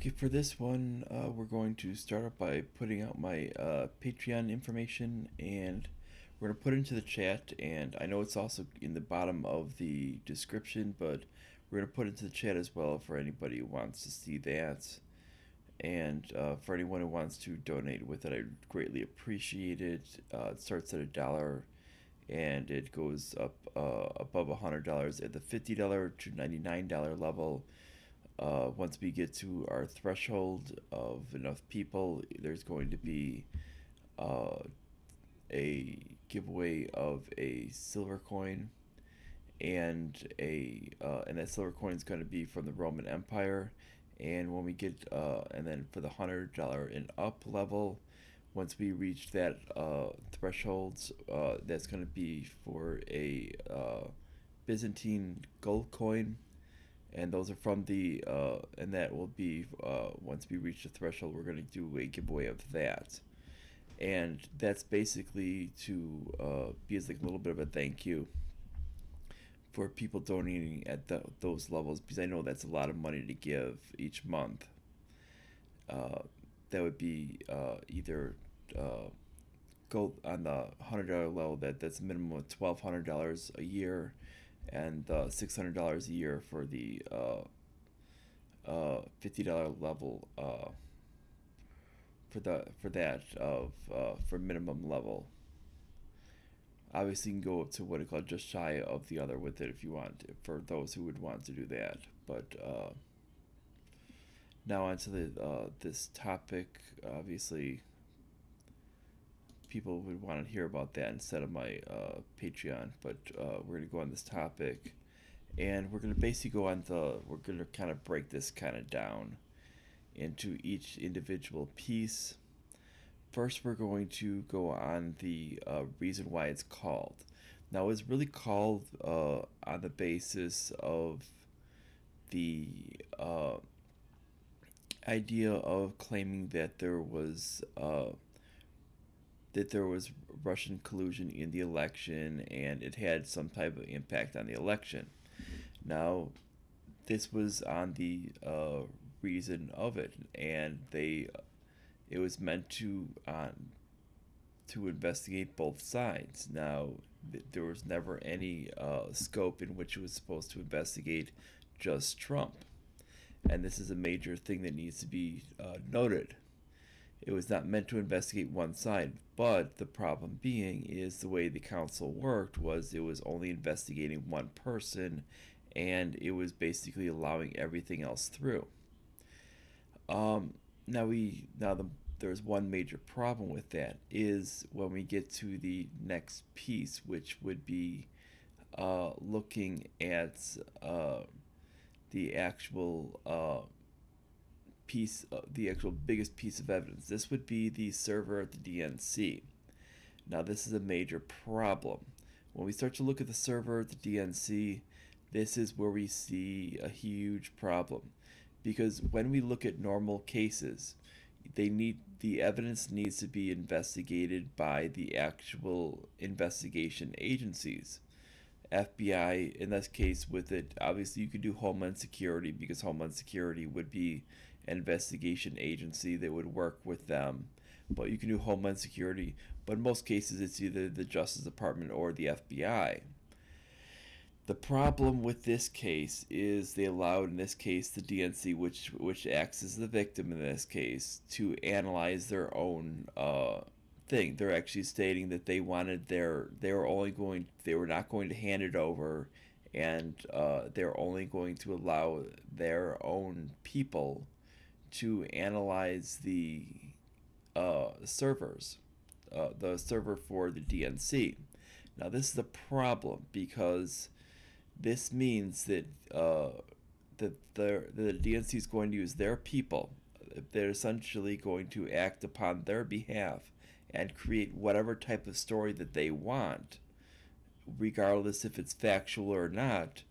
Okay, for this one, we're going to start up by putting out my Patreon information, and we're going to put it into the chat, and I know it's also in the bottom of the description, but we're going to put it into the chat as well for anybody who wants to see that. And for anyone who wants to donate with it, I greatly appreciate it. It starts at $1 and it goes up above $100 at the $50 to $99 level. Once we get to our threshold of enough people, there's going to be a giveaway of a silver coin, and that silver coin is going to be from the Roman Empire. And when we get and then for the $100 and up level, once we reach that thresholds, that's going to be for a Byzantine gold coin, and those are from the and that will be once we reach the threshold, we're going to do a giveaway of that. And that's basically to be as like a little bit of a thank you for people donating at those levels, because I know that's a lot of money to give each month. That would be either go on the $100 level, that's a minimum of $1,200 a year, and $600 a year for the $50 level for minimum level. Obviously, you can go up to what I call just shy of the other with it if you want, for those who would want to do that. But now onto this topic. Obviously, people would want to hear about that instead of my Patreon. But we're going to go on this topic, and we're going to basically we're going to kind of break this kind of down into each individual piece. First, we're going to go on the reason why it's called. Now, it's really called on the basis of the idea of claiming that there was Russian collusion in the election, and it had some type of impact on the election. Now, this was on the reason of it, and it was meant to investigate both sides. Now, there was never any scope in which it was supposed to investigate just Trump, and this is a major thing that needs to be noted. It was not meant to investigate one side, but the problem being is the way the council worked was it was only investigating one person, and it was basically allowing everything else through. There's one major problem with that is when we get to the next piece, which would be looking at the actual biggest piece of evidence. This would be the server at the DNC. Now, this is a major problem. When we start to look at the server at the DNC, this is where we see a huge problem. Because when we look at normal cases, the evidence needs to be investigated by the actual investigation agencies. FBI, in this case with it, obviously you could do Homeland Security, because Homeland Security would be an investigation agency that would work with them. But you can do Homeland Security, but in most cases it's either the Justice Department or the FBI. The problem with this case is they allowed, in this case, the DNC, which acts as the victim in this case, to analyze their own thing. They're actually stating that they wanted they were not going to hand it over, and they're only going to allow their own people to analyze the servers, the server for the DNC. Now, this is a problem because this means that the DNC is going to use their people. They're essentially going to act upon their behalf and create whatever type of story that they want, regardless if it's factual or not,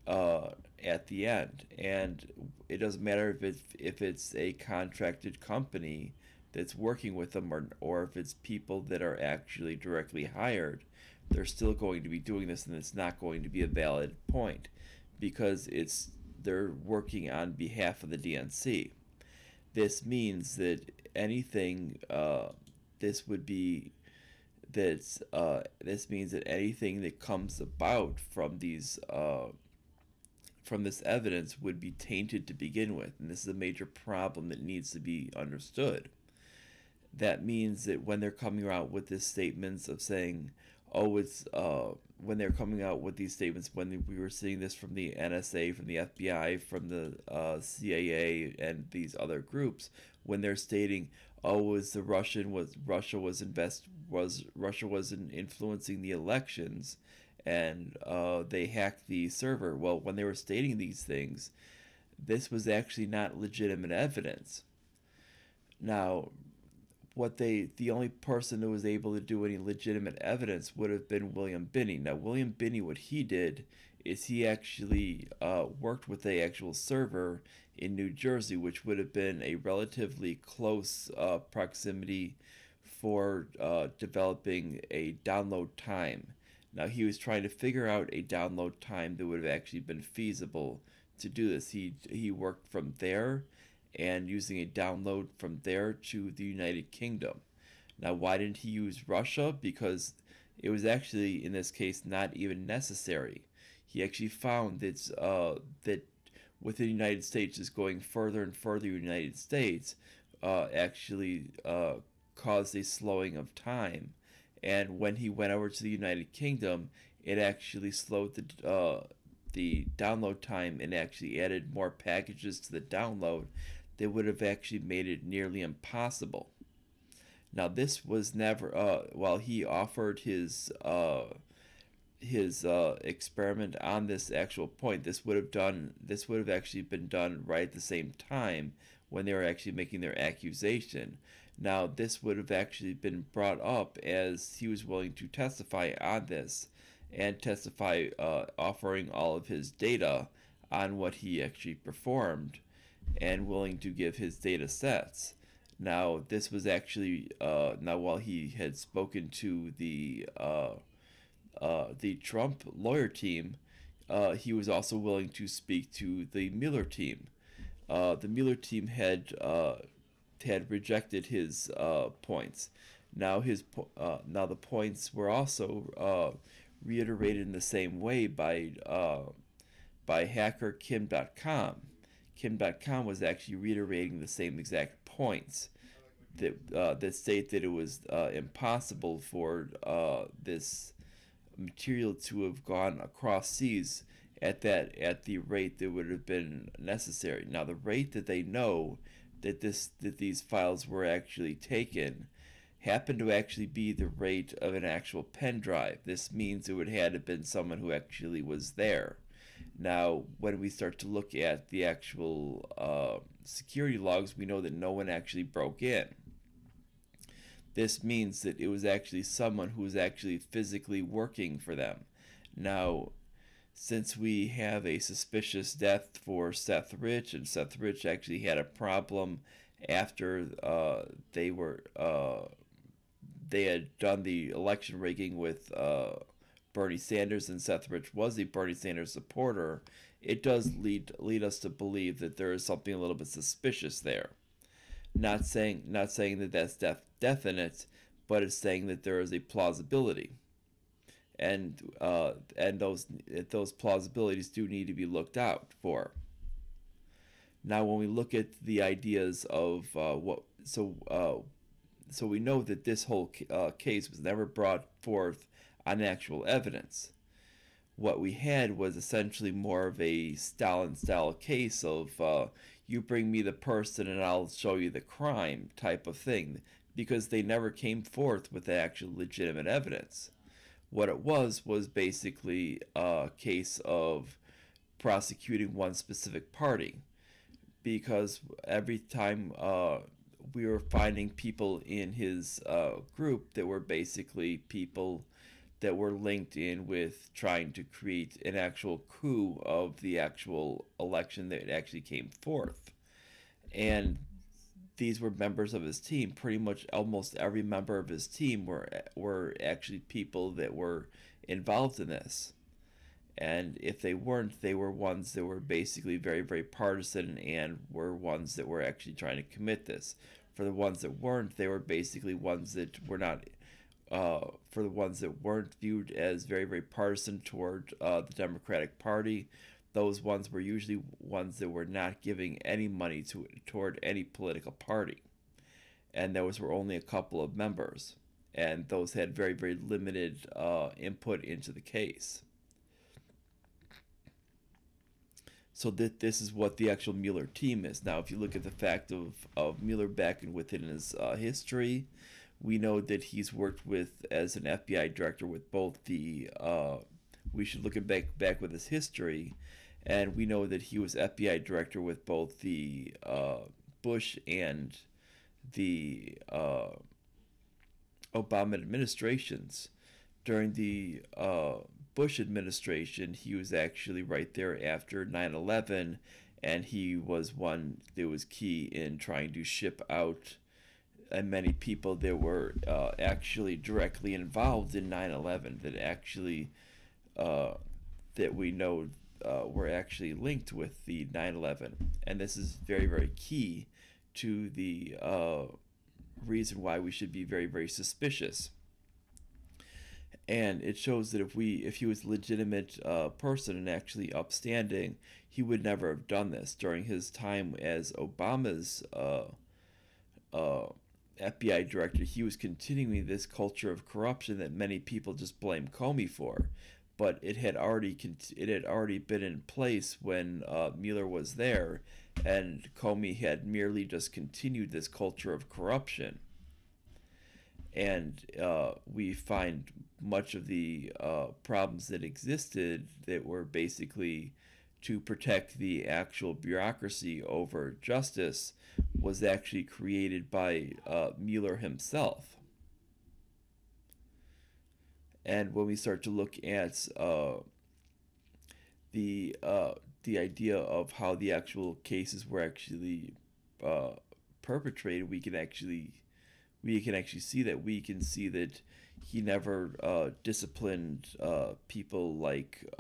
at the end. And it doesn't matter if it's a contracted company that's working with them, or if it's people that are actually directly hired. They're still going to be doing this, and it's not going to be a valid point because they're working on behalf of the DNC. This means that anything this would be that's this means that anything that comes about from this evidence would be tainted to begin with, and this is a major problem that needs to be understood. That means that when they're coming out with these statements of saying, oh, it's when they're coming out with these statements, when we were seeing this from the NSA, from the FBI, from the CIA, and these other groups, when they're stating, oh, Russia was influencing the elections, and they hacked the server. Well, when they were stating these things, this was actually not legitimate evidence. Now, the only person who was able to do any legitimate evidence would have been William Binney. Now, William Binney, what he did is he actually worked with a actual server in New Jersey, which would have been a relatively close proximity for developing a download time. Now, he was trying to figure out a download time that would have actually been feasible to do this. He worked from there and using a download from there to the United Kingdom. Now, why didn't he use Russia? Because it was actually, in this case, not even necessary. He actually found that with the United States, just going further and further United States actually caused a slowing of time. And when he went over to the United Kingdom, it actually slowed the download time and actually added more packages to the download that would have actually made it nearly impossible. Now, this was never while he offered his experiment on this actual point. This would have actually been done right at the same time when they were actually making their accusation. Now, this would have actually been brought up as he was willing to testify on this and testify offering all of his data on what he actually performed and willing to give his data sets. Now, this was actually now while he had spoken to the Trump lawyer team, he was also willing to speak to the Mueller team. The Mueller team had rejected his points. Now the points were also reiterated in the same way by hacker Kim.com. Kim.com was actually reiterating the same exact points that state that it was impossible for this material to have gone across seas at the rate that would have been necessary. Now, the rate that they know that these files were actually taken happened to actually be the rate of an actual pen drive. This means it would have had to have been someone who actually was there. Now, when we start to look at the actual security logs, we know that no one actually broke in. This means that it was actually someone who was actually physically working for them. Now, since we have a suspicious death for Seth Rich, and Seth Rich actually had a problem after they had done the election rigging with Bernie Sanders, and Seth Rich was a Bernie Sanders supporter, it does lead us to believe that there is something a little bit suspicious there. Not saying that that's definite, but it's saying that there is a plausibility, and those plausibilities do need to be looked out for. Now, when we look at the ideas of so we know that this whole case was never brought forth on actual evidence. What we had was essentially more of a Stalin-style case of you bring me the person and I'll show you the crime type of thing, because they never came forth with actual legitimate evidence. What it was basically a case of prosecuting one specific party, because every time we were finding people in his group that were basically people that were linked in with trying to create an actual coup of the actual election that actually came forth. And these were members of his team. Pretty much almost every member of his team were actually people that were involved in this. And if they weren't, they were ones that were basically very, very partisan and were ones that were actually trying to commit this. For the ones that weren't, they were basically ones that were not, for the ones that weren't viewed as very, very partisan toward the Democratic Party, those ones were usually ones that were not giving any money toward any political party. And those were only a couple of members. And those had very, very limited input into the case. So that this is what the actual Mueller team is. Now, if you look at the fact of Mueller back and within his history, we know that he's worked with as an FBI director with both the. We should look at back with his history, and we know that he was FBI director with both the Bush and the Obama administrations. During the Bush administration, he was actually right there after 9/11, and he was one that was key in trying to ship out many people that were actually directly involved in 9/11 that actually that we know were actually linked with the 9/11. And this is very, very key to the reason why we should be very, very suspicious. And it shows that if he was a legitimate person and actually upstanding, he would never have done this. During his time as Obama's FBI director, he was continuing this culture of corruption that many people just blame Comey for. But it had already been in place when Mueller was there, and Comey had merely just continued this culture of corruption. And we find much of the problems that existed that were basically to protect the actual bureaucracy over justice was actually created by Mueller himself. And when we start to look at the idea of how the actual cases were actually perpetrated, we can actually see that. We can see that he never disciplined people like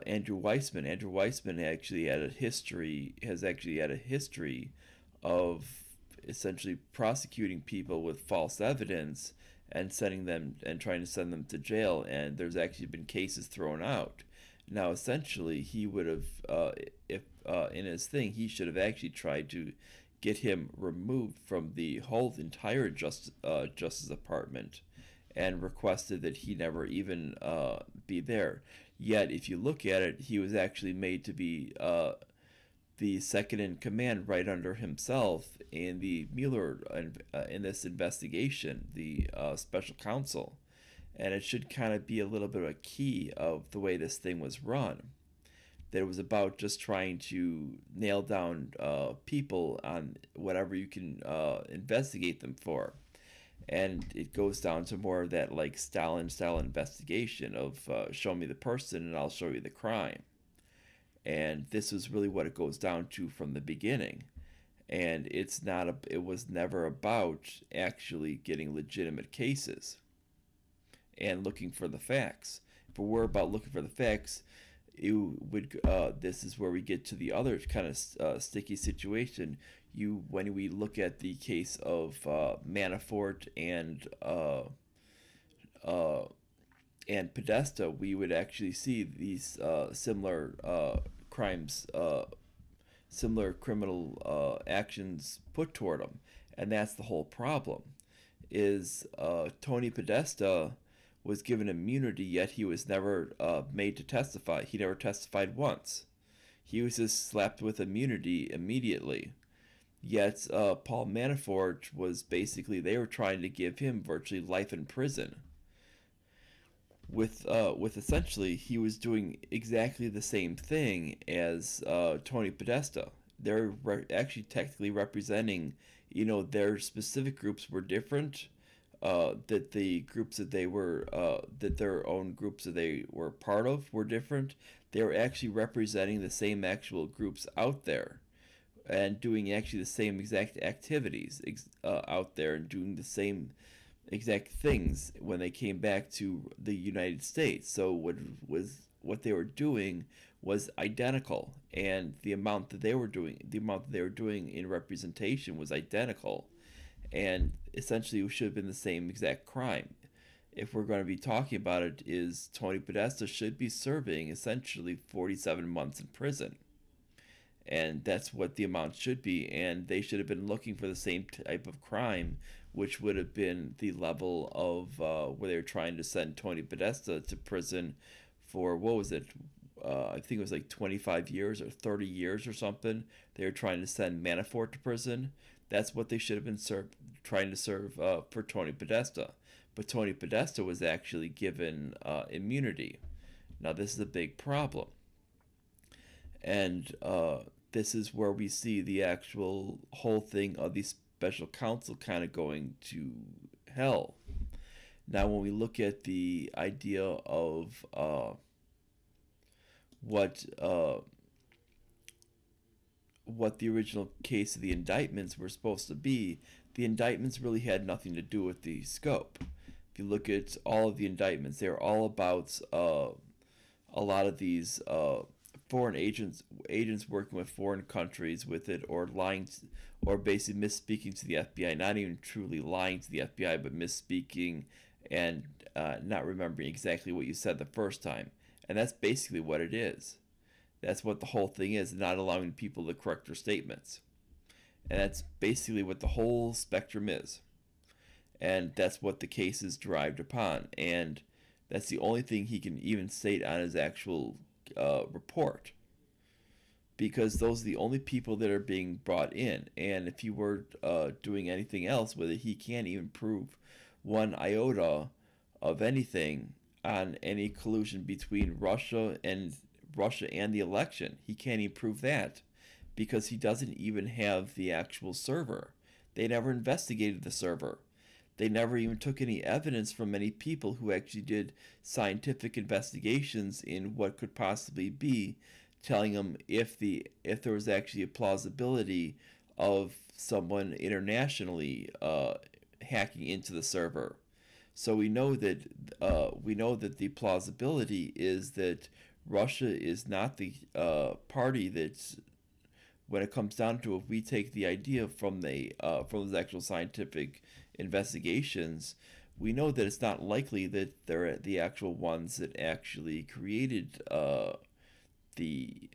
Andrew Weissman. Andrew Weissman actually has had a history of essentially prosecuting people with false evidence and trying to send them to jail, and there's actually been cases thrown out. Now, essentially, he would have, if in his thing, he should have actually tried to get him removed from the whole entire Justice Department and requested that he never even be there. Yet, if you look at it, he was actually made to be the second in command right under himself in the Mueller in this investigation, the Special Counsel. And it should kind of be a little bit of a key of the way this thing was run. That it was about just trying to nail down people on whatever you can investigate them for. And it goes down to more of that like Stalin-style investigation of show me the person and I'll show you the crime. And this is really what it goes down to from the beginning. And it was never about actually getting legitimate cases and looking for the facts. If it were about looking for the facts, this is where we get to the other kind of sticky situation. When we look at the case of Manafort and Podesta, we would actually see these similar crimes, similar criminal actions put toward them, and that's the whole problem. Is Tony Podesta was given immunity, yet he was never made to testify. He never testified once. He was just slapped with immunity immediately. Yet Paul Manafort was basically, they were trying to give him virtually life in prison. With essentially, he was doing exactly the same thing as Tony Podesta. They're actually technically representing, their specific groups were different. That the groups that they were, that their own groups that they were part of were different. They were actually representing the same actual groups out there and doing actually the same exact activities out there and doing the same exact things when they came back to the United States. So what they were doing was identical, and the amount that they were doing in representation was identical, and essentially it should have been the same exact crime. If we're going to be talking about it, is Tony Podesta should be serving essentially 47 months in prison, and that's what the amount should be, and they should have been looking for the same type of crime, which would have been the level of where they were trying to send Tony Podesta to prison for, what was it, I think it was like 25 years or 30 years or something. They were trying to send Manafort to prison. That's what they should have been trying to serve for Tony Podesta. But Tony Podesta was actually given immunity. Now this is a big problem, and this is where we see the actual whole thing of the special counsel kind of going to hell. Now, when we look at the idea of what the original case of the indictments were supposed to be, the indictments really had nothing to do with the scope. If you look at all of the indictments, they're all about a lot of these foreign agents working with foreign countries with it, or lying or basically misspeaking to the FBI, not even truly lying to the FBI, but misspeaking and not remembering exactly what you said the first time. And that's basically what it is. That's what the whole thing is, not allowing people to correct their statements. And that's basically what the whole spectrum is. And that's what the case is derived upon. And that's the only thing he can even state on his actual report, because those are the only people that are being brought in. And if he were doing anything else with it, he can't even prove one iota of anything on any collusion between Russia and the election. He can't even prove that, because he doesn't even have the actual server. They never investigated the server. They never even took any evidence from many people who actually did scientific investigations in what could possibly be, telling them if there was actually a plausibility of someone internationally hacking into the server. So we know that the plausibility is that Russia is not the party that's, when it comes down to it, if we take the idea from those actual scientific investigations, we know that it's not likely that they're the actual ones that actually created the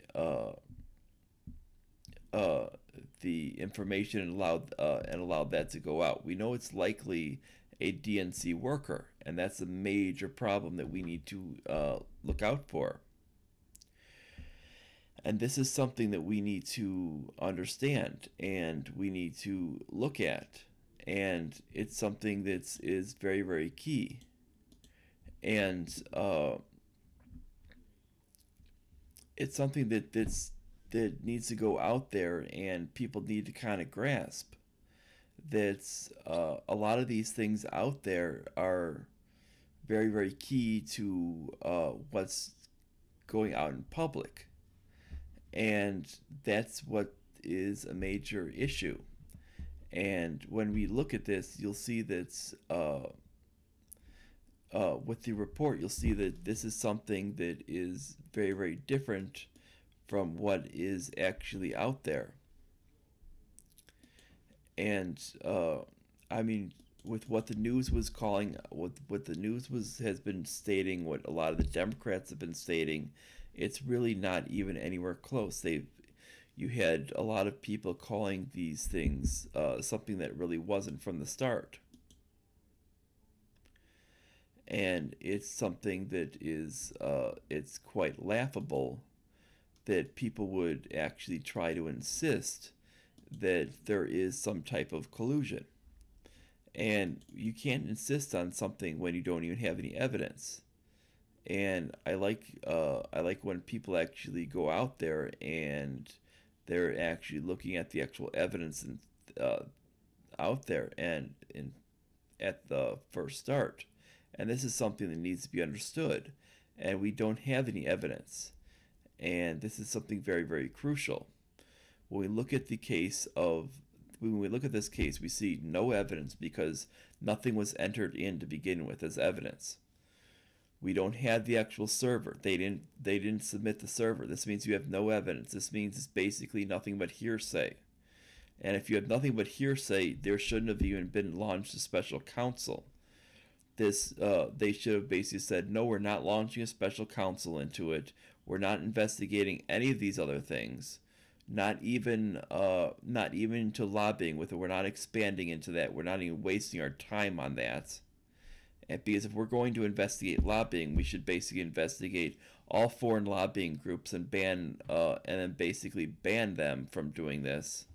information and allowed that to go out. We know it's likely a DNC worker, and that's a major problem that we need to look out for. And this is something that we need to understand and we need to look at. And it's something that is very, very key. And it's something that needs to go out there, and people need to kind of grasp that a lot of these things out there are very, very key to what's going out in public. And that's what is a major issue. And when we look at this, you'll see that with the report, you'll see that this is something that is very, very different from what is actually out there. And I mean, with what the news was calling, what the news has been stating, what a lot of the Democrats have been stating, it's really not even anywhere close. You had a lot of people calling these things something that really wasn't from the start. And it's something that is, it's quite laughable that people would actually try to insist that there is some type of collusion. And you can't insist on something when you don't even have any evidence. And I like when people actually go out there and they're actually looking at the actual evidence and out there and at the first start. And this is something that needs to be understood. And we don't have any evidence. And this is something very, very crucial. When we look at the case of when we look at this case, we see no evidence because nothing was entered in to begin with as evidence. We don't have the actual server. They didn't submit the server. This means you have no evidence. This means it's basically nothing but hearsay. And if you have nothing but hearsay, there shouldn't have even been launched a special counsel. They should have basically said, no, we're not launching a special counsel into it. We're not investigating any of these other things. Not even into lobbying with it. We're not expanding into that. We're not even wasting our time on that. And because if we're going to investigate lobbying, we should basically investigate all foreign lobbying groups and then basically ban them from doing this.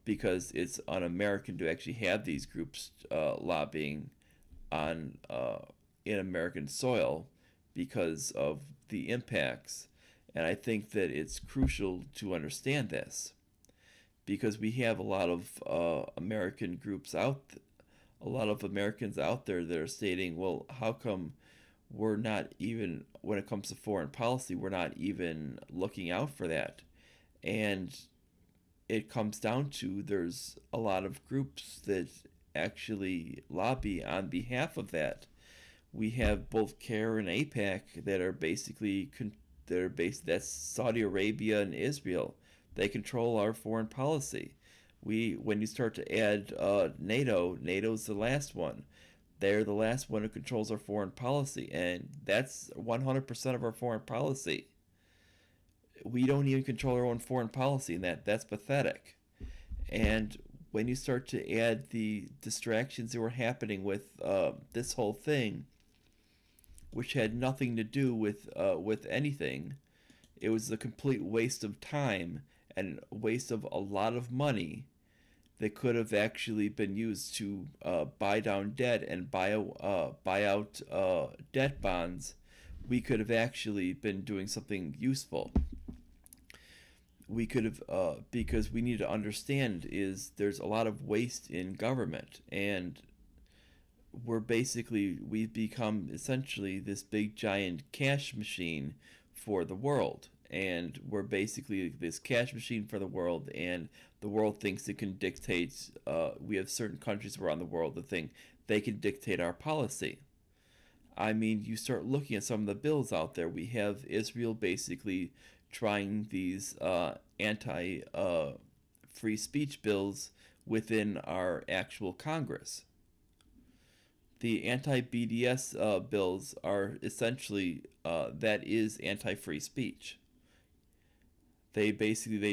Because it's un-American to actually have these groups lobbying on in American soil because of the impacts. And I think that it's crucial to understand this because we have a lot of American groups a lot of Americans out there that are stating, well, how come we're not even, when it comes to foreign policy, we're not even looking out for that? And it comes down to there's a lot of groups that actually lobby on behalf of that. We have both CARE and AIPAC that are basically that's Saudi Arabia and Israel. They control our foreign policy. When you start to add NATO's the last one. They're the last one who controls our foreign policy, and that's 100% of our foreign policy. We don't even control our own foreign policy, and that's pathetic. And when you start to add the distractions that were happening with this whole thing, which had nothing to do with anything, it was a complete waste of time and a waste of a lot of money that could have actually been used to buy down debt and buy out debt bonds. We could have actually been doing something useful. We could have, because we need to understand is there's a lot of waste in government, and we've become essentially this big giant cash machine for the world. And we're basically this cash machine for the world, and the world thinks it can dictate, we have certain countries around the world that think they can dictate our policy. I mean, you start looking at some of the bills out there. We have Israel basically trying these anti-free speech bills within our actual Congress. The anti-BDS bills are essentially, that is anti-free speech. They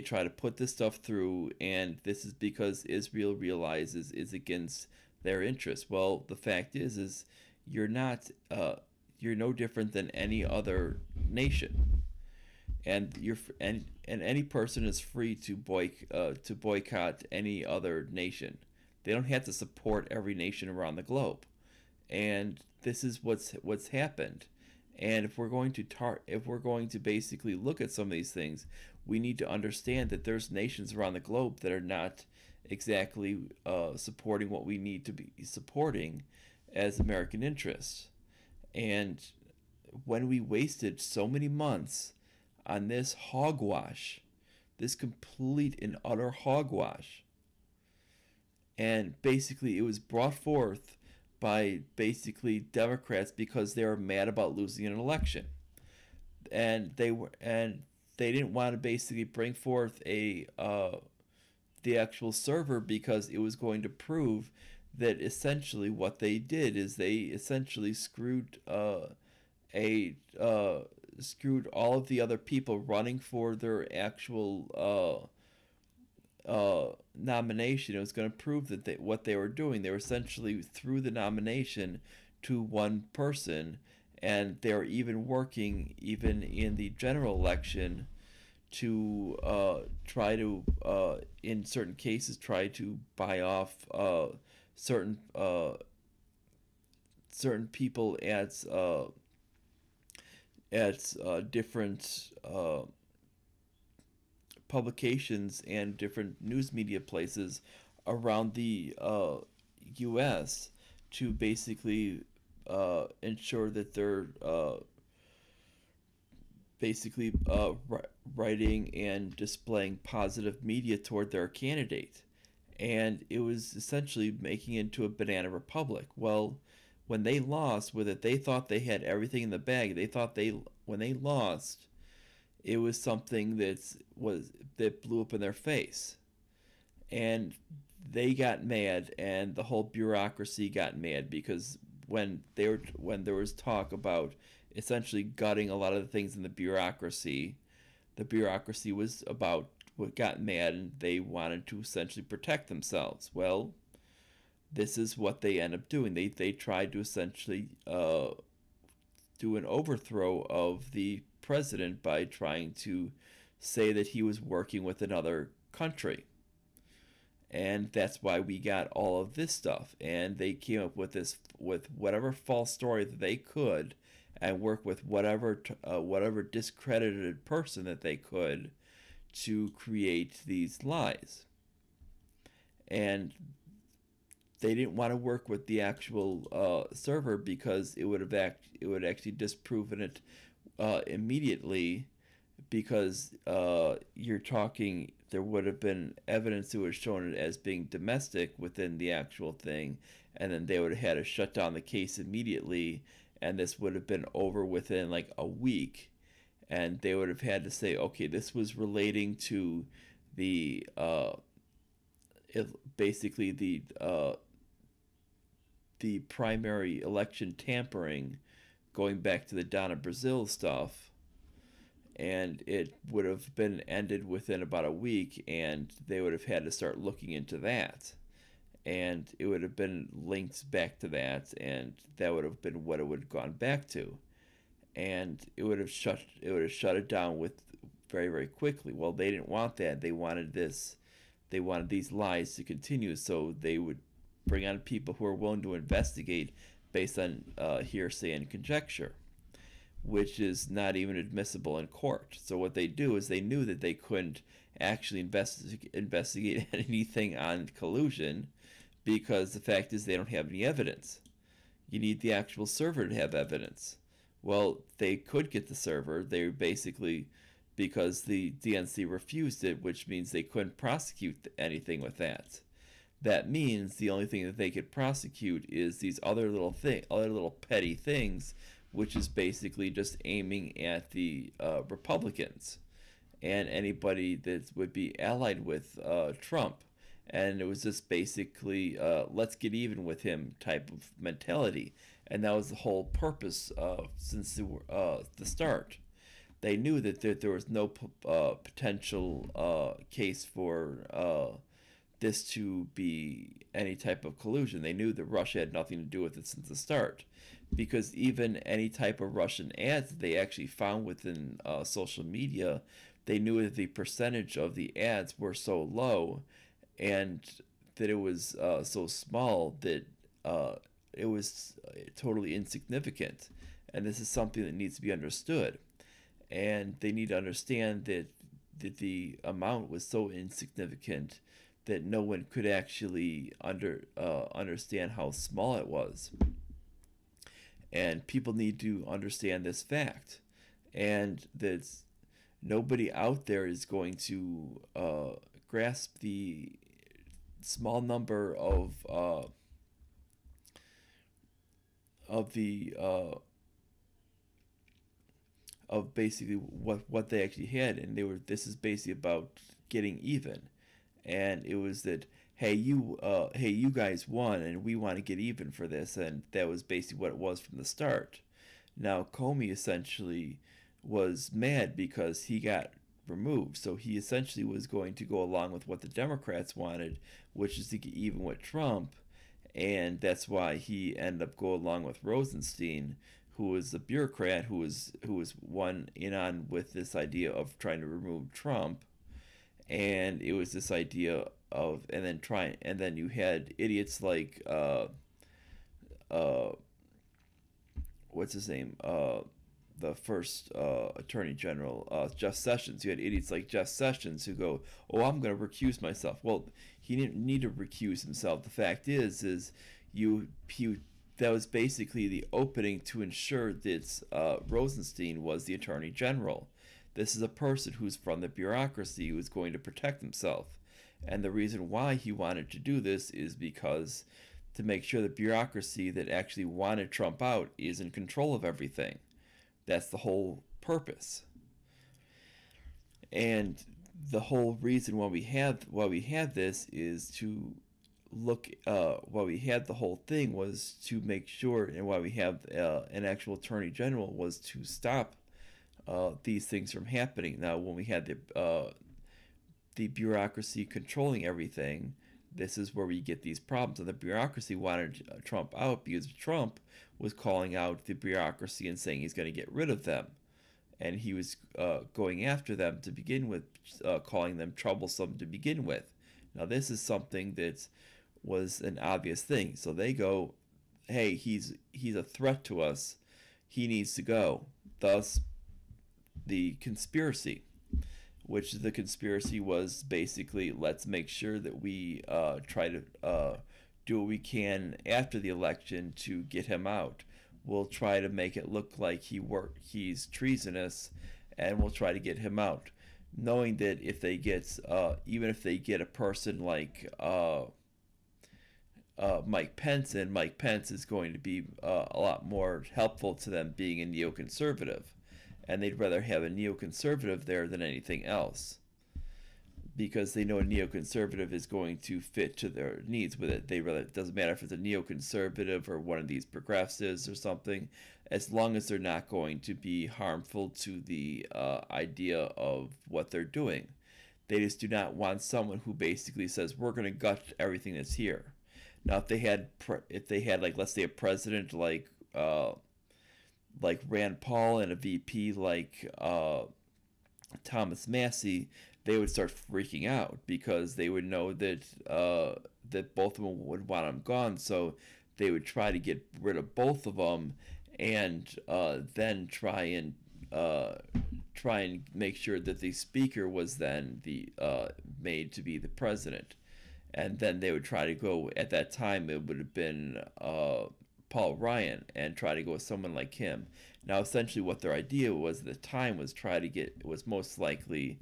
try to put this stuff through, and this is because Israel realizes it's against their interests. Well, the fact is you're no different than any other nation, and any person is free to boycott any other nation. They don't have to support every nation around the globe, and this is what's happened. And if we're going to basically look at some of these things, we need to understand that there's nations around the globe that are not exactly supporting what we need to be supporting as American interests. And when we wasted so many months on this hogwash, this complete and utter hogwash, and basically it was brought forth by basically Democrats because they were mad about losing an election, and they didn't want to basically bring forth the actual server because it was going to prove that essentially what they did is they essentially screwed all of the other people running for their actual nomination. It was going to prove that what they were doing, they were essentially threw the nomination to one person, and they were even working even in the general election to try to in certain cases try to buy off certain people at different publications and different news media places around the U.S. to basically ensure that they're basically writing and displaying positive media toward their candidate. and it was essentially making it into a banana republic. Well, when they lost with it, they thought they had everything in the bag. They thought when they lost, it was something that blew up in their face, and they got mad, and the whole bureaucracy got mad because when there was talk about essentially gutting a lot of the things in the bureaucracy was about what got mad, and they wanted to essentially protect themselves. Well, this is what they end up doing. They tried to essentially do an overthrow of the president by trying to say that he was working with another country. And that's why we got all of this stuff. And they came up with whatever false story that they could, and work with whatever discredited person that they could to create these lies. And they didn't want to work with the actual server because it would actually disproven it immediately, because you're talking, there would have been evidence that would have shown it as being domestic within the actual thing, and then they would have had to shut down the case immediately, and this would have been over within like a week, and they would have had to say, okay, this was relating to the basically the primary election tampering, going back to the Donna Brazil stuff, and it would have been ended within about a week, and they would have had to start looking into that, and it would have been linked back to that, and that would have been what it would have gone back to, and it would have shut it down with very, very quickly. Well, they didn't want that. They wanted these lies to continue, so they would bring on people who are willing to investigate based on hearsay and conjecture, which is not even admissible in court. So what they do is, they knew that they couldn't actually investigate anything on collusion, because the fact is they don't have any evidence. You need the actual server to have evidence. Well, they could get the server. They basically, because the DNC refused it, which means they couldn't prosecute anything with that. That means the only thing that they could prosecute is these other little petty things, which is basically just aiming at the Republicans and anybody that would be allied with Trump. And it was just basically let's get even with him type of mentality. And that was the whole purpose since the start. They knew that there was no potential case for this to be any type of collusion. They knew that Russia had nothing to do with it since the start, because even any type of Russian ads that they actually found within social media, they knew that the percentage of the ads were so low, and that it was so small that it was totally insignificant. And this is something that needs to be understood. And they need to understand that the amount was so insignificant that no one could actually understand how small it was. And people need to understand this fact, and that nobody out there is going to grasp the small number of basically what they actually had. And this is basically about getting even. And it was that, hey, you guys won, and we want to get even for this. And that was basically what it was from the start. Now, Comey essentially was mad because he got removed. So he essentially was going to go along with what the Democrats wanted, which is to get even with Trump. And that's why he ended up going along with Rosenstein, who was a bureaucrat who was one in on with this idea of trying to remove Trump. And it was this idea of, and then you had idiots like what's his name, the first attorney general, Jeff Sessions. You had idiots like Jeff Sessions who go, oh, I'm going to recuse myself. Well, he didn't need to recuse himself. The fact is that was basically the opening to ensure that Rosenstein was the attorney general. This is a person who's from the bureaucracy, who is going to protect himself. And the reason why he wanted to do this is because to make sure the bureaucracy that actually wanted Trump out is in control of everything. That's the whole purpose. And the whole reason why we had this is to look. Why we had the whole thing was to make sure, and why we have an actual attorney general was to stop these things from happening. Now, when we had the bureaucracy controlling everything, this is where we get these problems. And the bureaucracy wanted Trump out because Trump was calling out the bureaucracy and saying he's going to get rid of them. And he was going after them to begin with, calling them troublesome to begin with. Now, this is something that was an obvious thing. So they go, hey, he's a threat to us. He needs to go. Thus, the conspiracy, which the conspiracy was basically, let's make sure that we try to do what we can after the election to get him out. We'll try to make it look like he's treasonous, and we'll try to get him out, knowing that if they get even if they get a person like Mike Pence in, Mike Pence is going to be a lot more helpful to them being a neoconservative, and they'd rather have a neoconservative there than anything else, because they know a neoconservative is going to fit to their needs with it. It doesn't matter if it's a neoconservative or one of these progressives or something, as long as they're not going to be harmful to the idea of what they're doing. They just do not want someone who basically says, we're going to gut everything that's here. Now, if they had like, let's say, a president like Rand Paul and a VP like Thomas Massie, they would start freaking out because they would know that that both of them would want him gone. So they would try to get rid of both of them, and then try and make sure that the speaker was then made to be the president. And then they would try to go, at that time it would have been Paul Ryan, and try to go with someone like him. Now, essentially what their idea was at the time was most likely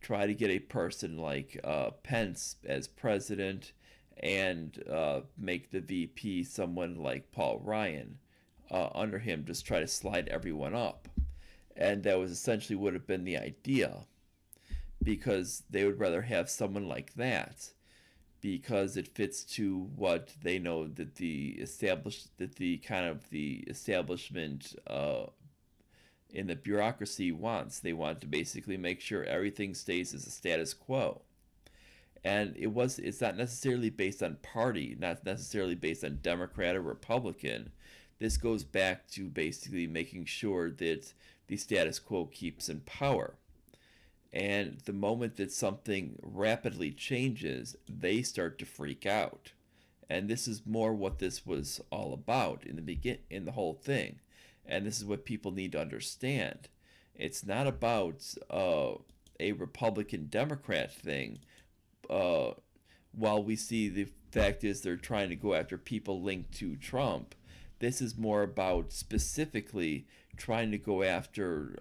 try to get a person like Pence as president, and make the VP someone like Paul Ryan under him, just try to slide everyone up. And that was essentially would have been the idea, because they would rather have someone like that, because it fits to what they know that the establishment in the bureaucracy wants. They want to basically make sure everything stays as a status quo. And it's not necessarily based on party, not necessarily based on Democrat or Republican. This goes back to basically making sure that the status quo keeps in power. And the moment that something rapidly changes, they start to freak out. And this is more what this was all about in the whole thing. And this is what people need to understand. It's not about a Republican-Democrat thing. While we see the fact is they're trying to go after people linked to Trump, this is more about specifically trying to go after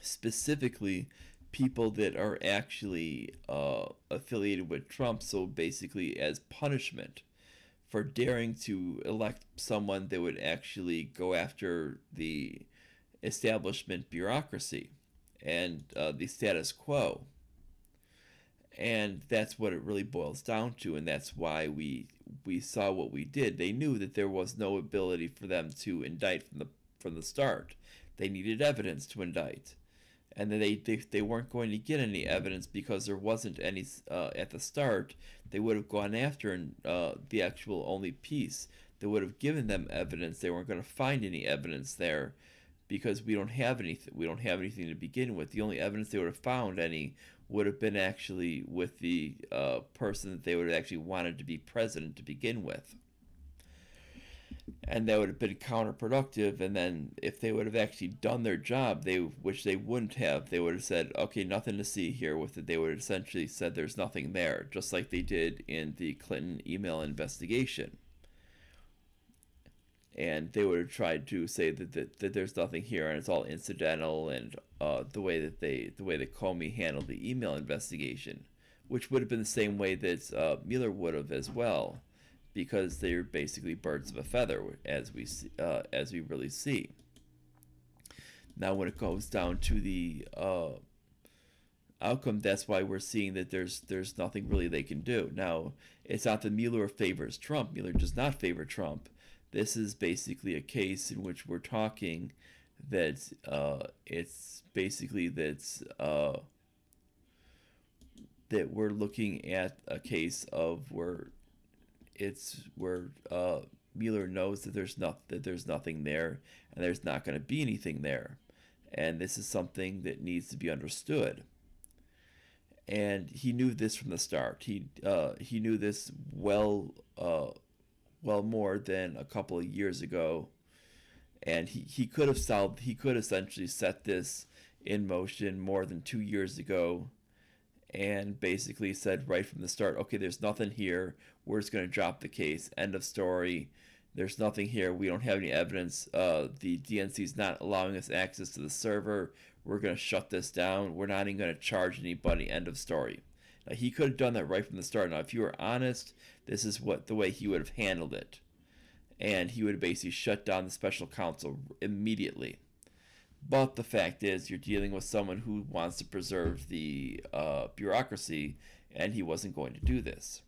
specifically people that are actually affiliated with Trump. So basically, as punishment for daring to elect someone that would actually go after the establishment bureaucracy and the status quo. And that's what it really boils down to, and that's why we saw what we did. They knew that there was no ability for them to indict from the start. They needed evidence to indict, and they weren't going to get any evidence because there wasn't any at the start. They would have gone after the actual only piece that would have given them evidence. They weren't going to find any evidence there because we don't have anything. We don't have anything to begin with. The only evidence they would have found would have been actually with the person that they would have actually wanted to be president to begin with. And that would have been counterproductive. And then if they would have actually done their job, which they wouldn't have, they would have said, okay, nothing to see here with it. They would have essentially said there's nothing there, just like they did in the Clinton email investigation. And they would have tried to say that there's nothing here and it's all incidental, and the way that Comey handled the email investigation which would have been the same way that Muller would have as well, because they're basically birds of a feather, as we really see. Now, when it goes down to the outcome, that's why we're seeing that there's nothing really they can do. Now, it's not that Mueller favors Trump. Mueller does not favor Trump. This is basically a case in which we're talking that it's basically that we're looking at a case of where Mueller knows that there's nothing there, and there's not going to be anything there, and this is something that needs to be understood. And he knew this from the start. He knew this well more than a couple of years ago, and he could essentially set this in motion more than 2 years ago, and basically said right from the start, okay, there's nothing here. We're just going to drop the case. End of story. There's nothing here. We don't have any evidence. The DNC is not allowing us access to the server. We're going to shut this down. We're not even going to charge anybody. End of story. Now, he could have done that right from the start. Now, if you were honest, this is the way he would have handled it. And he would have basically shut down the special counsel immediately. But the fact is, you're dealing with someone who wants to preserve the bureaucracy, and he wasn't going to do this.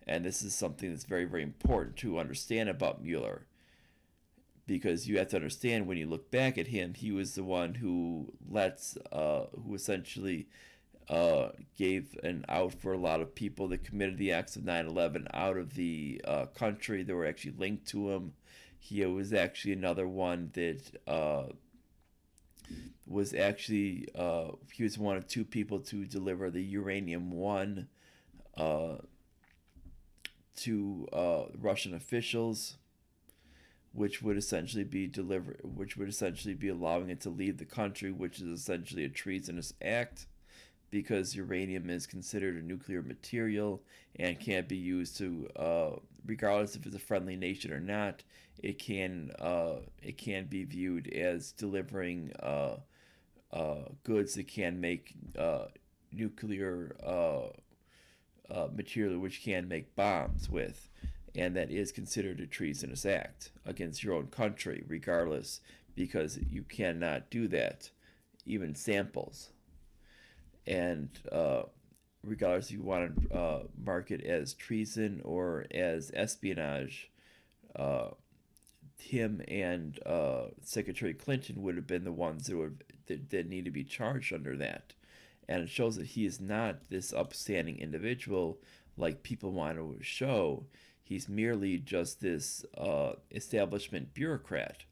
And this is something that's very, very important to understand about Mueller, because you have to understand, when you look back at him, he was the one who essentially gave an out for a lot of people that committed the acts of 9/11 out of the country. They were actually linked to him. He was actually another one that he was one of two people to deliver the uranium-1 to Russian officials, which would essentially be allowing it to leave the country, which is essentially a treasonous act, because uranium is considered a nuclear material and can't be used to, regardless if it's a friendly nation or not, it can be viewed as delivering goods that can make nuclear material, which can make bombs with, and that is considered a treasonous act against your own country, regardless, because you cannot do that, even samples. And regardless if you want to mark it as treason or as espionage, him and Secretary Clinton would have been the ones that need to be charged under that. And it shows that he is not this upstanding individual like people want to show. He's merely just this establishment bureaucrat.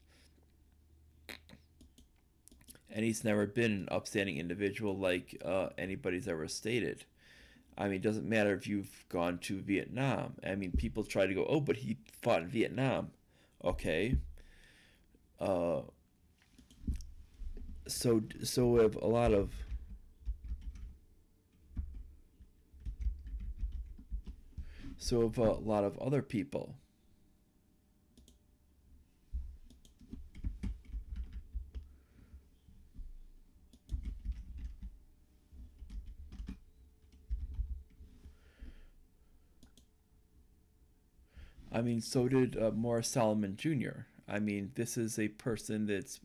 And he's never been an upstanding individual like anybody's ever stated. I mean, it doesn't matter if you've gone to Vietnam. I mean, people try to go, oh, but he fought in Vietnam. Okay. So we have a lot of other people. I mean, so did Morris Solomon Jr. I mean, this is a person that's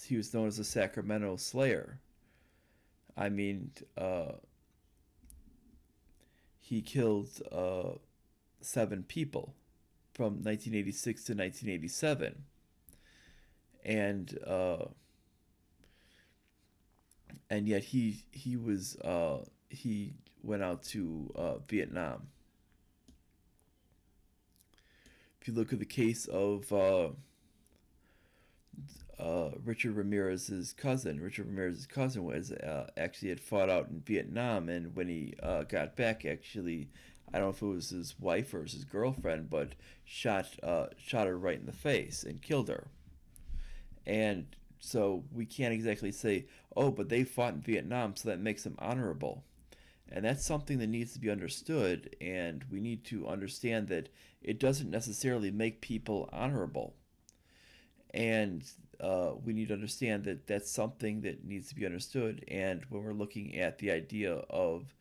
he was known as a Sacramento Slayer. I mean, he killed 7 people from 1986 to 1987, and yet he went out to Vietnam. If you look at the case of Richard Ramirez's cousin was actually had fought out in Vietnam, and when he got back, actually, I don't know if it was his wife or his girlfriend, but shot her right in the face and killed her. And so we can't exactly say, oh, but they fought in Vietnam, so that makes them honorable. And that's something that needs to be understood, and we need to understand that it doesn't necessarily make people honorable. And we need to understand that that's something that needs to be understood. And when we're looking at the idea of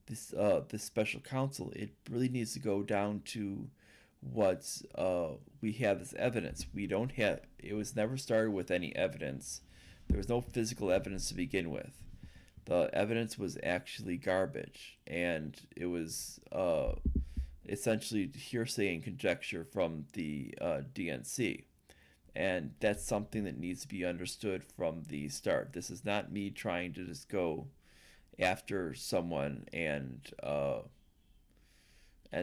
this special counsel, it really needs to go down to what we have as evidence. We don't have. It was never started with any evidence. There was no physical evidence to begin with. The evidence was actually garbage, and it was essentially hearsay and conjecture from the DNC. And that's something that needs to be understood from the start. This is not me trying to just go after someone and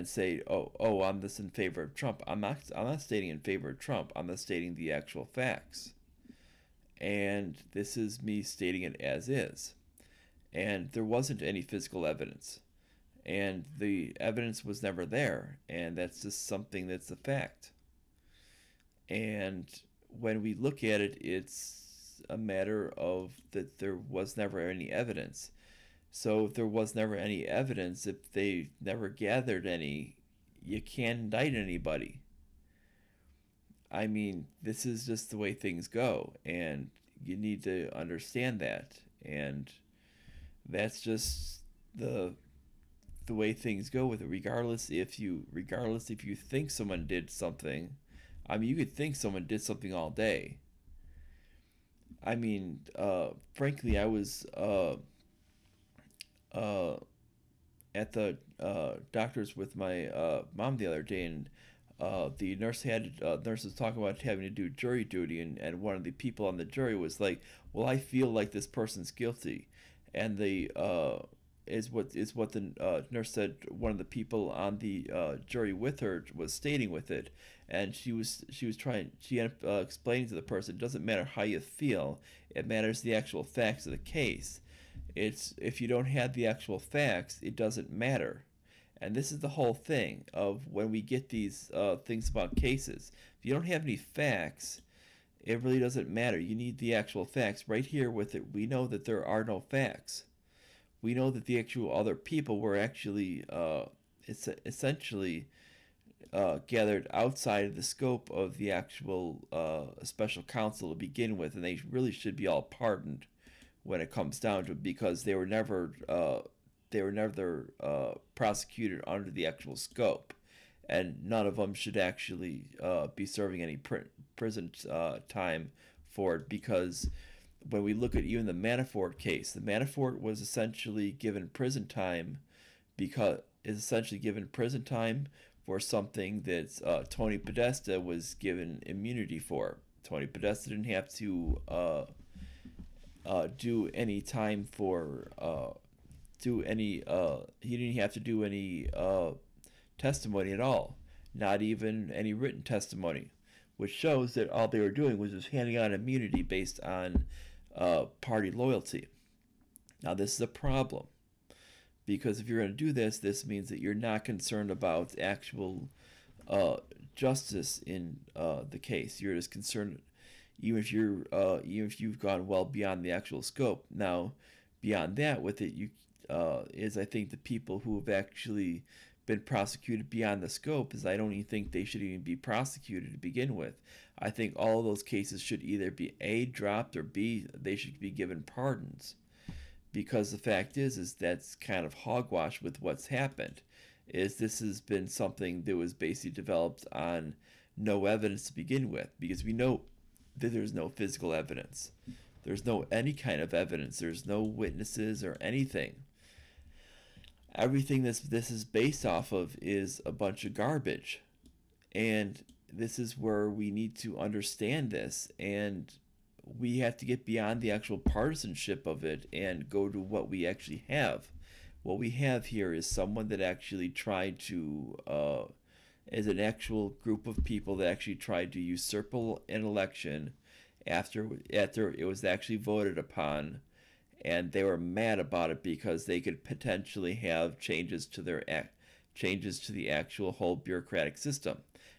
say, oh, I'm this in favor of Trump. I'm not stating in favor of Trump. I'm not stating the actual facts. And this is me stating it as is. And there wasn't any physical evidence. And the evidence was never there. And that's just something that's a fact. And when we look at it, it's a matter of that there was never any evidence. So if there was never any evidence, if they never gathered any, you can't indict anybody. I mean, this is just the way things go, and you need to understand that. And that's just the way things go with it. Regardless if you think someone did something, I mean, you could think someone did something all day. I mean, frankly, I was at the doctor's with my mom the other day, and the nurse was talking about having to do jury duty, and one of the people on the jury was like, "Well, I feel like this person's guilty," and the is what the nurse said. One of the people on the jury with her was stating with it, and she ended up explaining to the person, it doesn't matter how you feel, it matters the actual facts of the case. It's if you don't have the actual facts, it doesn't matter. And this is the whole thing of when we get these things about cases. If you don't have any facts, it really doesn't matter. You need the actual facts. Right here with it, we know that there are no facts. We know that the actual other people were actually essentially gathered outside of the scope of the actual special counsel to begin with, and they really should be all pardoned when it comes down to it, because they were never prosecuted under the actual scope, and none of them should actually be serving any prison time for it. Because when we look at even the Manafort case, the Manafort was essentially given prison time for something that Tony Podesta was given immunity for. Tony Podesta didn't have to do any time for he didn't have to do any testimony at all, not even any written testimony, which shows that all they were doing was just handing out immunity based on party loyalty. Now this is a problem, because if you're going to do this, this means that you're not concerned about actual justice in the case. You're just concerned, even if you've gone well beyond the actual scope. Now, beyond that, with it, I think the people who have actually been prosecuted beyond the scope, is I don't even think they should even be prosecuted to begin with. I think all of those cases should either be A, dropped, or B, they should be given pardons. Because the fact is that's kind of hogwash with what's happened. This has been something that was basically developed on no evidence to begin with, because we know that there's no physical evidence. There's no any kind of evidence. There's no witnesses or anything. Everything this is based off of is a bunch of garbage. And this is where we need to understand this, and we have to get beyond the actual partisanship of it and go to what we actually have. What we have here is someone that actually tried to, is an actual group of people that actually tried to usurp an election after it was actually voted upon, and they were mad about it because they could potentially have changes to the actual whole bureaucratic system.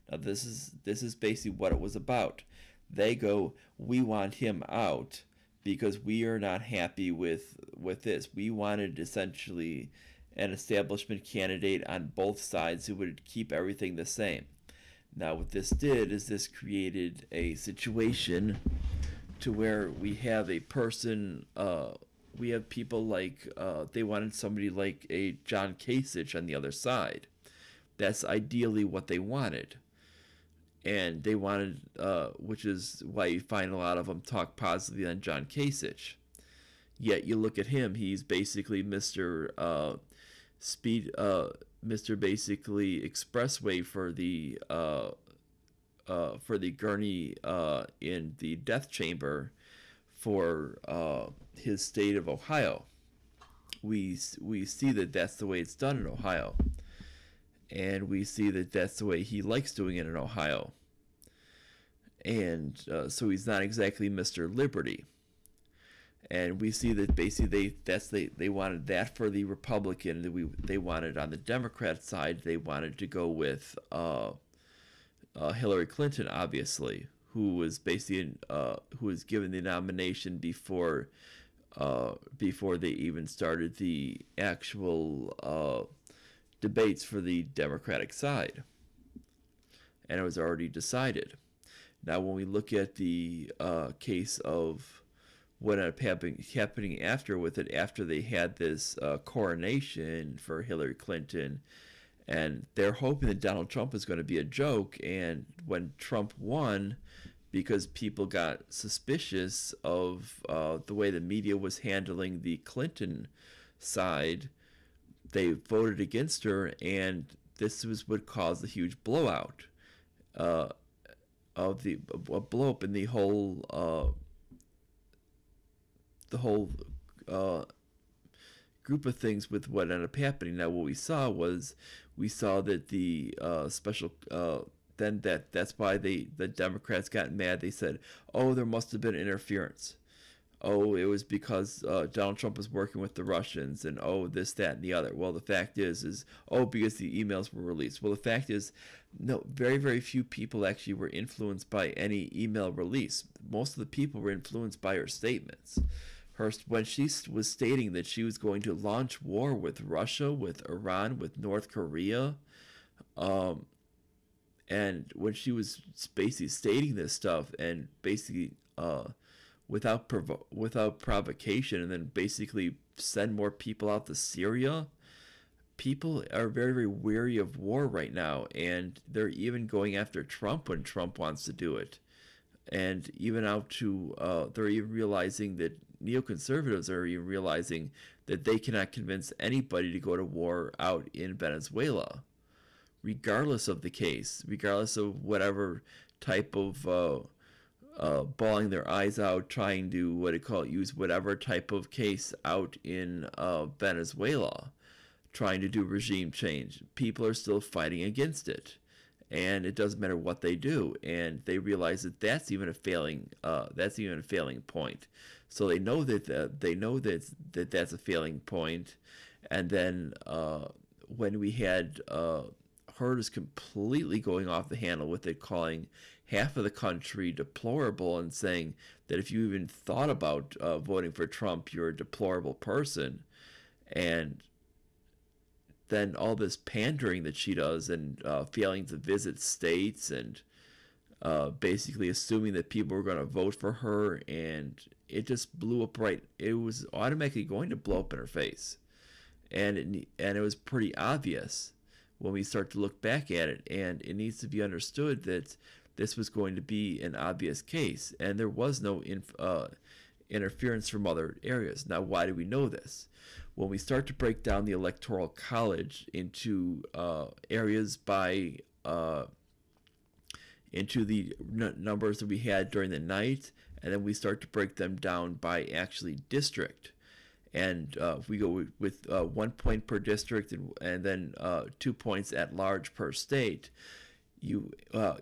Now this is basically what it was about. They go, we want him out because we are not happy with this. We wanted essentially an establishment candidate on both sides who would keep everything the same. Now, what this did is this created a situation to where we have a person, we have people like, they wanted somebody like a John Kasich on the other side. That's ideally what they wanted. And they wanted, which is why you find a lot of them talk positively on John Kasich. Yet you look at him, he's basically Mr. Mr. basically Expressway for the gurney in the death chamber for his state of Ohio. We see that that's the way it's done in Ohio, and we see that that's the way he likes doing it in Ohio. And so he's not exactly Mr. Liberty. And we see that basically they wanted that for the Republican. They wanted on the Democrat side, they wanted to go with Hillary Clinton, obviously, who was basically who was given the nomination before they even started the actual debates for the Democratic side, and it was already decided. Now, when we look at the case of what ended up happening after with it, after they had this coronation for Hillary Clinton, and they're hoping that Donald Trump is going to be a joke, and when Trump won, because people got suspicious of the way the media was handling the Clinton side, they voted against her, and this was what caused the huge blowout of the blow up in the whole group of things with what ended up happening. Now, what we saw that the special then that's why the Democrats got mad. They said, "Oh, there must have been interference. Oh, it was because Donald Trump was working with the Russians, and oh, this, that, and the other." Well, the fact is because the emails were released. Well, the fact is, no, very, very few people actually were influenced by any email release. Most of the people were influenced by her statements. When she was stating that she was going to launch war with Russia, with Iran, with North Korea, and when she was basically stating this stuff and basically without provocation, and then basically send more people out to Syria, people are very, very weary of war right now, and they're even going after Trump when Trump wants to do it. And even out to, they're even realizing that neoconservatives are even realizing that they cannot convince anybody to go to war out in Venezuela, regardless of the case, regardless of whatever type of bawling their eyes out, trying to use whatever type of case out in Venezuela, trying to do regime change. People are still fighting against it. And it doesn't matter what they do, and they realize that that's even a failing point. So they know that that's a failing point. And then when we had her just completely going off the handle with it, calling half of the country deplorable, and saying that if you even thought about voting for Trump, you're a deplorable person, and then all this pandering that she does, and failing to visit states, and basically assuming that people were going to vote for her, and it just blew up right. It was automatically going to blow up in her face, and it was pretty obvious when we start to look back at it, and it needs to be understood that this was going to be an obvious case, and there was no interference from other areas. Now, why do we know this? When we start to break down the Electoral College into areas by into the numbers that we had during the night, and then we start to break them down by actually district, and we go with 1 point per district, and then 2 points at large per state, you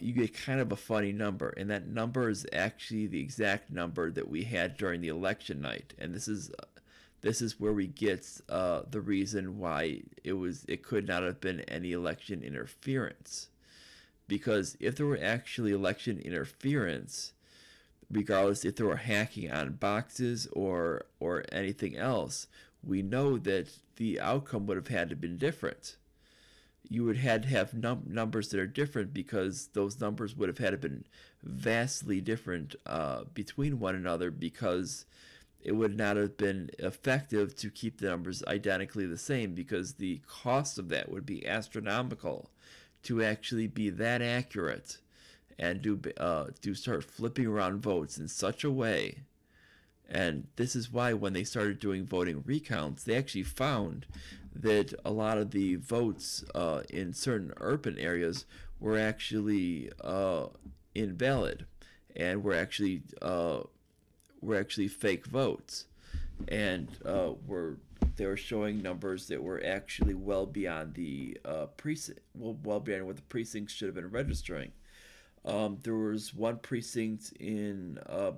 get kind of a funny number, and that number is actually the exact number that we had during the election night. And this is where we get the reason why it could not have been any election interference, because if there were actually election interference, regardless if there were hacking on boxes or anything else, we know that the outcome would have had to been different. you would had to have numbers that are different, because those numbers would have had to been vastly different between one another, because it would not have been effective to keep the numbers identically the same, because the cost of that would be astronomical to actually be that accurate and do start flipping around votes in such a way. And this is why when they started doing voting recounts, they actually found that a lot of the votes in certain urban areas were actually invalid, and were actually fake votes, and they were showing numbers that were actually well beyond the precinct, well beyond what the precincts should have been registering. There was one precinct in a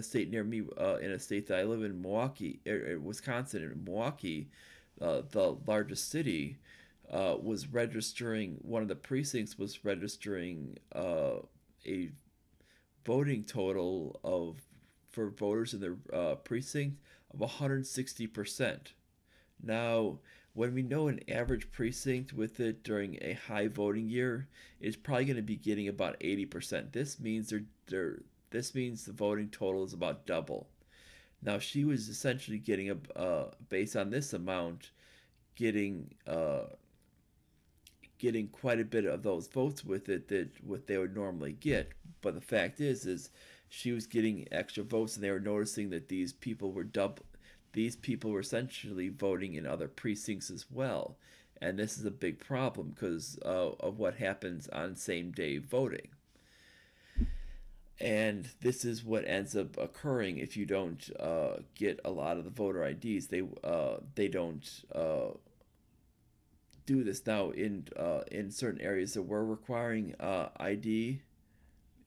state near me, in a state that I live in, Milwaukee, Wisconsin, in Milwaukee, the largest city, was registering, one of the precincts was registering a voting total of, for voters in their precinct, of 160%. Now, when we know an average precinct with it during a high voting year is probably going to be getting about 80%. This means this means the voting total is about double. Now, she was essentially getting based on this amount, getting quite a bit of those votes with it that what they would normally get. But the fact is she was getting extra votes, and they were noticing that these people were essentially voting in other precincts as well. And this is a big problem because of what happens on same day voting. And this is what ends up occurring if you don't get a lot of the voter IDs. They don't do this now in certain areas that were requiring ID.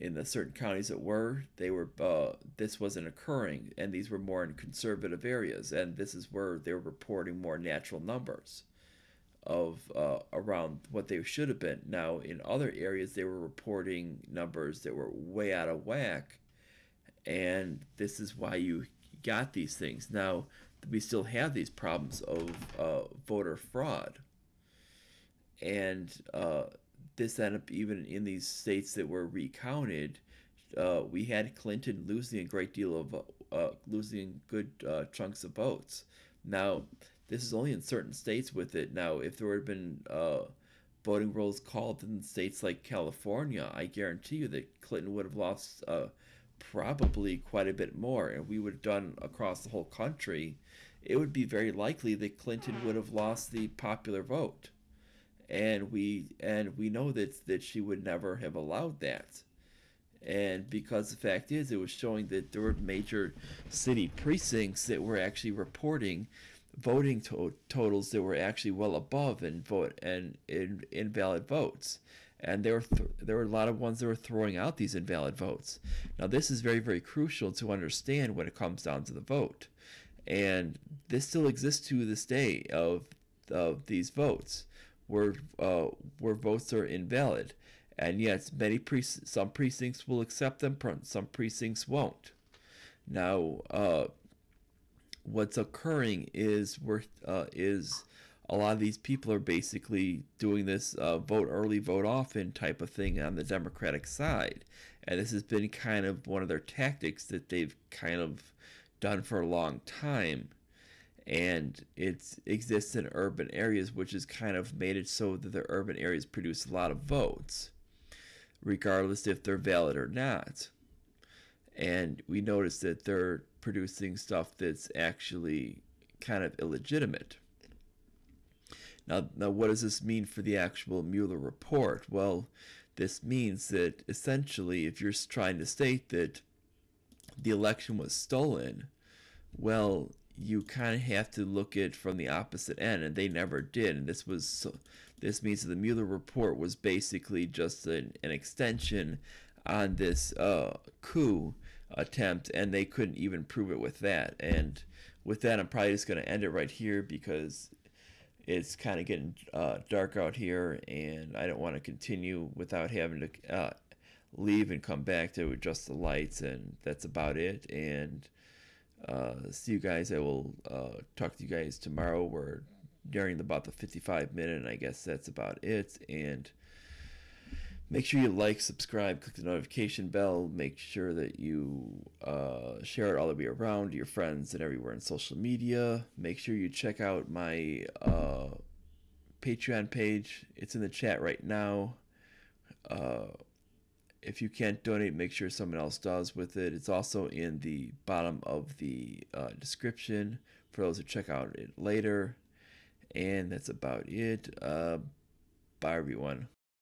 In the certain counties that this wasn't occurring, and these were more in conservative areas, and this is where they were reporting more natural numbers of around what they should have been. Now, in other areas, they were reporting numbers that were way out of whack, and this is why you got these things. Now, we still have these problems of voter fraud, and this ended up, even in these states that were recounted, we had Clinton losing a great deal of losing good chunks of votes. Now, this is only in certain states with it. Now, if there had been voting rolls called in states like California, I guarantee you that Clinton would have lost probably quite a bit more, and we would have done across the whole country. It would be very likely that Clinton would have lost the popular vote. And we know that she would never have allowed that. And because the fact is, it was showing that there were major city precincts that were actually reporting voting totals that were actually well above invalid votes. And there were a lot of ones that were throwing out these invalid votes. Now, this is very, very crucial to understand when it comes down to the vote. And this still exists to this day of these votes, where votes are invalid, and yet some precincts will accept them, some precincts won't. Now, what's occurring is a lot of these people are basically doing this vote early, vote often type of thing on the Democratic side, and this has been kind of one of their tactics that they've kind of done for a long time. And it exists in urban areas, which has kind of made it so that the urban areas produce a lot of votes, regardless if they're valid or not. And we notice that they're producing stuff that's actually kind of illegitimate. Now, what does this mean for the actual Mueller report? Well, this means that essentially, if you're trying to state that the election was stolen, well, you kind of have to look at it from the opposite end, and they never did. And this means that the Mueller report was basically just an extension on this coup attempt, and they couldn't even prove it with that. And with that, I'm probably just going to end it right here, because it's kind of getting dark out here, and I don't want to continue without having to leave and come back to adjust the lights, and that's about it. And see you guys. I will talk to you guys tomorrow, where during about the 55-minute, and I guess that's about it. And make sure you like, subscribe, click the notification bell. Make sure that you share it all the way around to your friends and everywhere on social media. Make sure you check out my Patreon page. It's in the chat right now. If you can't donate, make sure someone else does with it. It's also in the bottom of the description for those who check out it later. And that's about it. Bye, everyone.